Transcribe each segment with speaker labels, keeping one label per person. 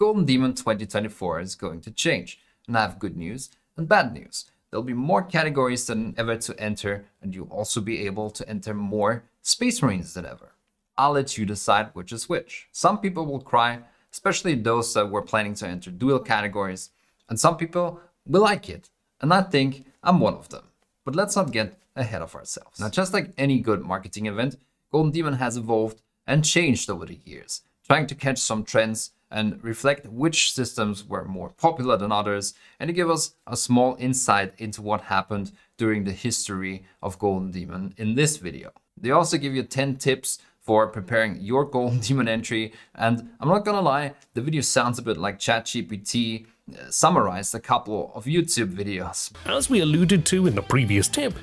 Speaker 1: Golden Demon 2024 is going to change, and I have good news and bad news. There'll be more categories than ever to enter, and you'll also be able to enter more Space Marines than ever. I'll let you decide which is which. Some people will cry, especially those that were planning to enter dual categories, and some people will like it, and I think I'm one of them. But let's not get ahead of ourselves. Now, just like any good marketing event, Golden Demon has evolved and changed over the years, trying to catch some trends and reflect which systems were more popular than others, and to give us a small insight into what happened during the history of Golden Demon in this video. They also give you 10 tips for preparing your Golden Demon entry, and I'm not gonna lie, the video sounds a bit like ChatGPT summarized a couple of YouTube videos.
Speaker 2: As we alluded to in the previous tip,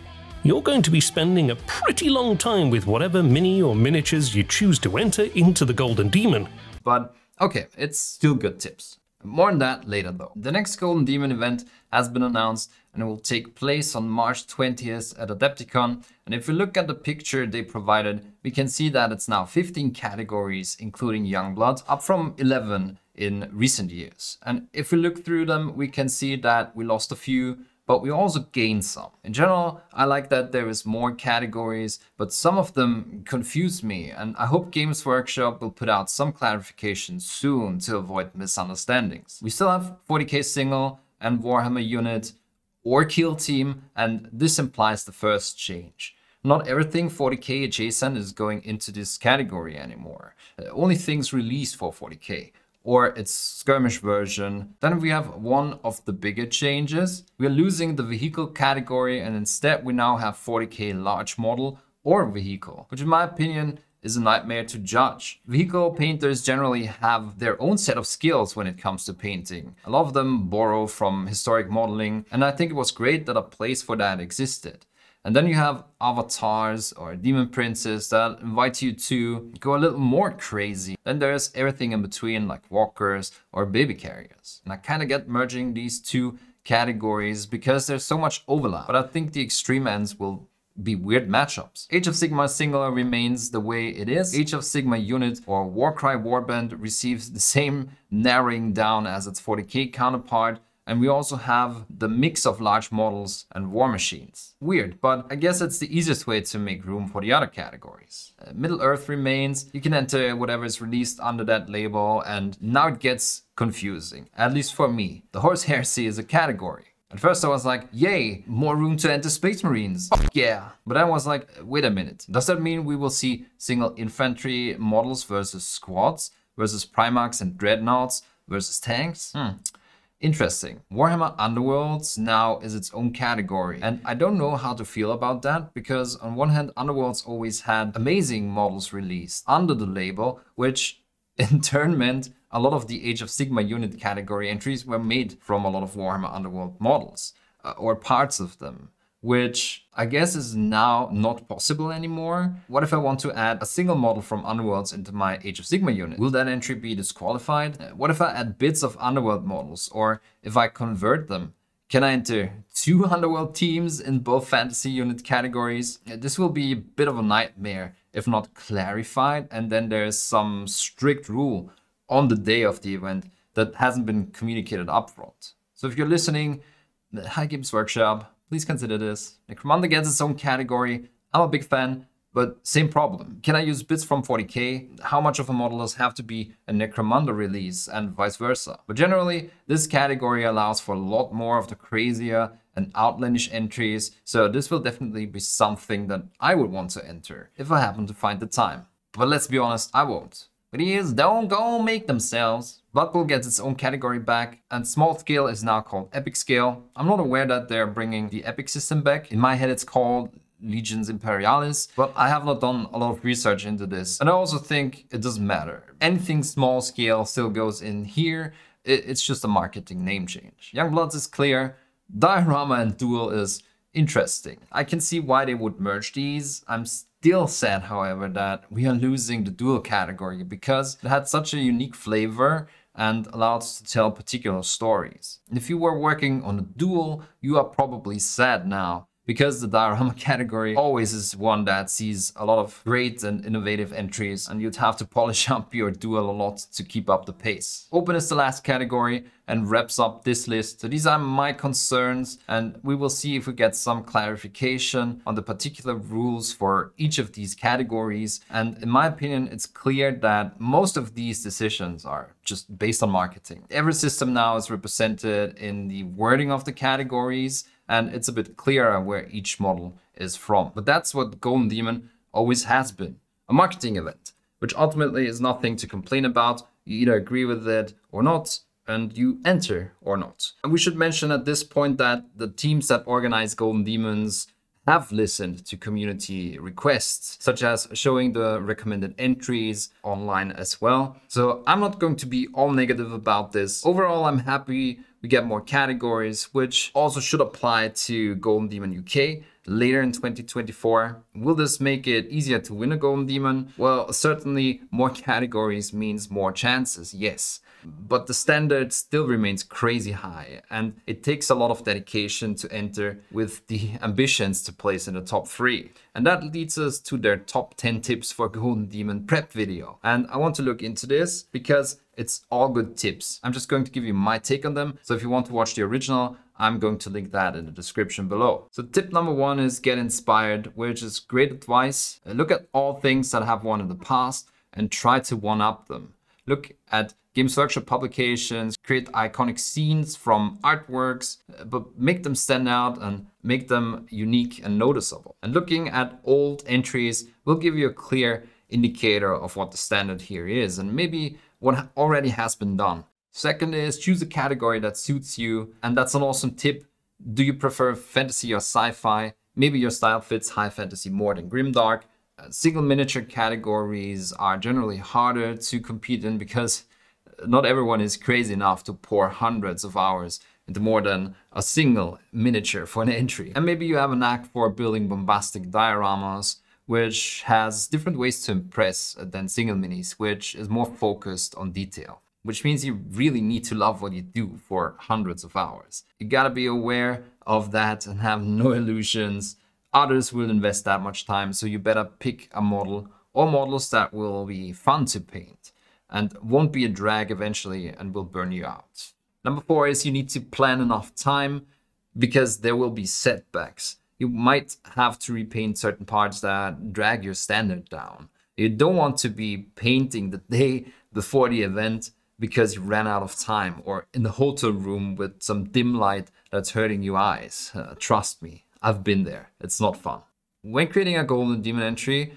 Speaker 2: you're going to be spending a pretty long time with whatever mini or miniatures you choose to enter into the Golden Demon.
Speaker 1: But okay, it's still good tips. More on that later though. The next Golden Demon event has been announced and it will take place on March 20th at Adepticon. And if we look at the picture they provided, we can see that it's now 15 categories, including Youngblood, up from 11 in recent years. And if we look through them, we can see that we lost a few, but we also gained some. In general, I like that there is more categories, but some of them confuse me, and I hope Games Workshop will put out some clarification soon to avoid misunderstandings. We still have 40k single and Warhammer unit or kill team, and this implies the first change. Not everything 40k adjacent is going into this category anymore. Only things released for 40k. Or its skirmish version. Then we have one of the bigger changes. We are losing the vehicle category and instead we now have 40k large model or vehicle, which in my opinion is a nightmare to judge. Vehicle painters generally have their own set of skills when it comes to painting. A lot of them borrow from historic modeling, and I think it was great that a place for that existed. And then you have avatars or demon princes that invite you to go a little more crazy. Then there's everything in between, like walkers or baby carriers. And I kind of get merging these two categories because there's so much overlap. But I think the extreme ends will be weird matchups. Age of Sigmar Singular remains the way it is. Age of Sigmar Unit or Warcry Warband receives the same narrowing down as its 40k counterpart. And we also have the mix of large models and war machines. Weird, but I guess it's the easiest way to make room for the other categories. Middle Earth remains. You can enter whatever is released under that label, and now it gets confusing, at least for me. The Horse Heresy is a category. At first I was like, yay, more room to enter Space Marines. Fuck yeah. But then I was like, wait a minute. Does that mean we will see single infantry models versus squads, versus Primarchs and Dreadnoughts versus tanks? Interesting. Warhammer Underworlds now is its own category, and I don't know how to feel about that, because on one hand Underworlds always had amazing models released under the label, which in turn meant a lot of the Age of Sigmar unit category entries were made from a lot of Warhammer Underworld models, or parts of them, which I guess is now not possible anymore. What if I want to add a single model from Underworlds into my Age of Sigmar unit? Will that entry be disqualified? What if I add bits of Underworld models, or if I convert them? Can I enter 2 Underworld teams in both fantasy unit categories? This will be a bit of a nightmare if not clarified, and then there's some strict rule on the day of the event that hasn't been communicated upfront. So if you're listening, hi Games Workshop, please consider this. Necromunda gets its own category. I'm a big fan, but same problem. Can I use bits from 40k? How much of a model does have to be a Necromunda release and vice versa? But generally, this category allows for a lot more of the crazier and outlandish entries, so this will definitely be something that I would want to enter if I happen to find the time. But let's be honest, I won't. Please don't go make themselves. Blood Bowl gets its own category back, and small scale is now called epic scale. I'm not aware that they're bringing the epic system back. In my head it's called Legions Imperialis, but I have not done a lot of research into this. And I also think it doesn't matter. Anything small scale still goes in here. It's just a marketing name change. Youngbloods is clear. Diorama and Duel is interesting. I can see why they would merge these. I'm still sad, however, that we are losing the Duel category because it had such a unique flavor and allowed us to tell particular stories. And if you were working on a Duel, you are probably sad now because the diorama category always is one that sees a lot of great and innovative entries, and you'd have to polish up your duel a lot to keep up the pace. Open is the last category and wraps up this list. So these are my concerns, and we will see if we get some clarification on the particular rules for each of these categories. And in my opinion, it's clear that most of these decisions are just based on marketing. Every system now is represented in the wording of the categories, and it's a bit clearer where each model is from. But that's what Golden Demon always has been, a marketing event, which ultimately is nothing to complain about. You either agree with it or not, and you enter or not. And we should mention at this point that the teams that organize Golden Demons have listened to community requests, such as showing the recommended entries online as well. So I'm not going to be all negative about this. Overall, I'm happy we get more categories, which also should apply to Golden Demon UK later in 2024. Will this make it easier to win a Golden Demon? Well, certainly more categories means more chances, yes. But the standard still remains crazy high, and it takes a lot of dedication to enter with the ambitions to place in the top 3. And that leads us to their top 10 tips for Golden Demon prep video. And I want to look into this because it's all good tips. I'm just going to give you my take on them. So if you want to watch the original, I'm going to link that in the description below. So tip number 1 is get inspired, which is great advice. Look at all things that have won in the past and try to one-up them. Look at Games Workshop publications, create iconic scenes from artworks, but make them stand out and make them unique and noticeable. And looking at old entries will give you a clear indicator of what the standard here is and maybe what already has been done. Second is choose a category that suits you, and that's an awesome tip. Do you prefer fantasy or sci-fi? Maybe your style fits high fantasy more than grimdark. Single miniature categories are generally harder to compete in because not everyone is crazy enough to pour hundreds of hours into more than a single miniature for an entry. And maybe you have a knack for building bombastic dioramas, which has different ways to impress than single minis, which is more focused on detail, which means you really need to love what you do for hundreds of hours. You gotta be aware of that and have no illusions. Others will invest that much time, so you better pick a model or models that will be fun to paint and won't be a drag eventually and will burn you out. Number 4 is you need to plan enough time because there will be setbacks. You might have to repaint certain parts that drag your standard down. You don't want to be painting the day before the event because you ran out of time, or in the hotel room with some dim light that's hurting your eyes. Trust me, I've been there. It's not fun. When creating a Golden Demon entry,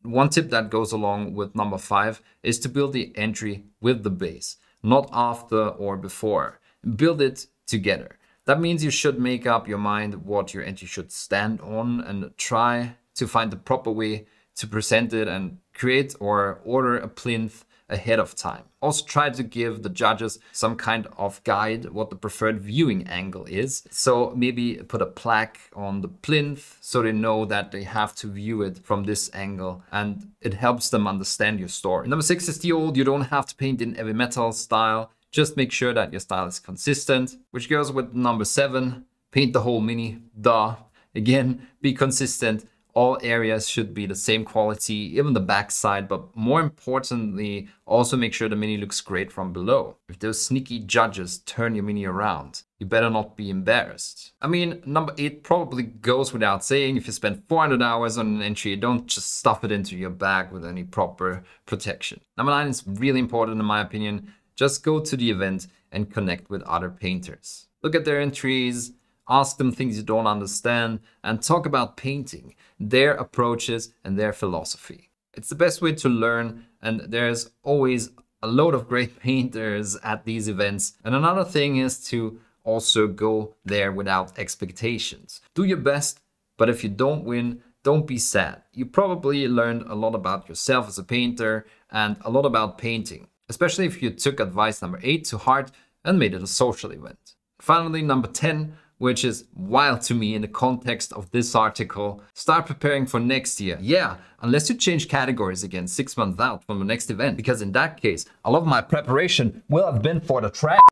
Speaker 1: one tip that goes along with number 5 is to build the entry with the base, not after or before. Build it together. That means you should make up your mind what your entry should stand on and try to find the proper way to present it and create or order a plinth ahead of time. Also try to give the judges some kind of guide what the preferred viewing angle is. So maybe put a plaque on the plinth so they know that they have to view it from this angle, and it helps them understand your story. Number 6 is the old, you don't have to paint in heavy metal style. Just make sure that your style is consistent, which goes with number 7, paint the whole mini, duh. Again, be consistent. All areas should be the same quality, even the backside, but more importantly, also make sure the mini looks great from below. If those sneaky judges turn your mini around, you better not be embarrassed. I mean, number 8 probably goes without saying. If you spend 400 hours on an entry, don't just stuff it into your bag with any proper protection. Number 9 is really important in my opinion. Just go to the event and connect with other painters. Look at their entries, ask them things you don't understand, and talk about painting, their approaches and their philosophy. It's the best way to learn, and there's always a load of great painters at these events. And another thing is to also go there without expectations. Do your best, but if you don't win, don't be sad. You probably learned a lot about yourself as a painter and a lot about painting, especially if you took advice number 8 to heart and made it a social event. Finally, number 10, which is wild to me in the context of this article, start preparing for next year. Yeah, unless you change categories again 6 months out from the next event, because in that case, a lot of my preparation will have been for the trash.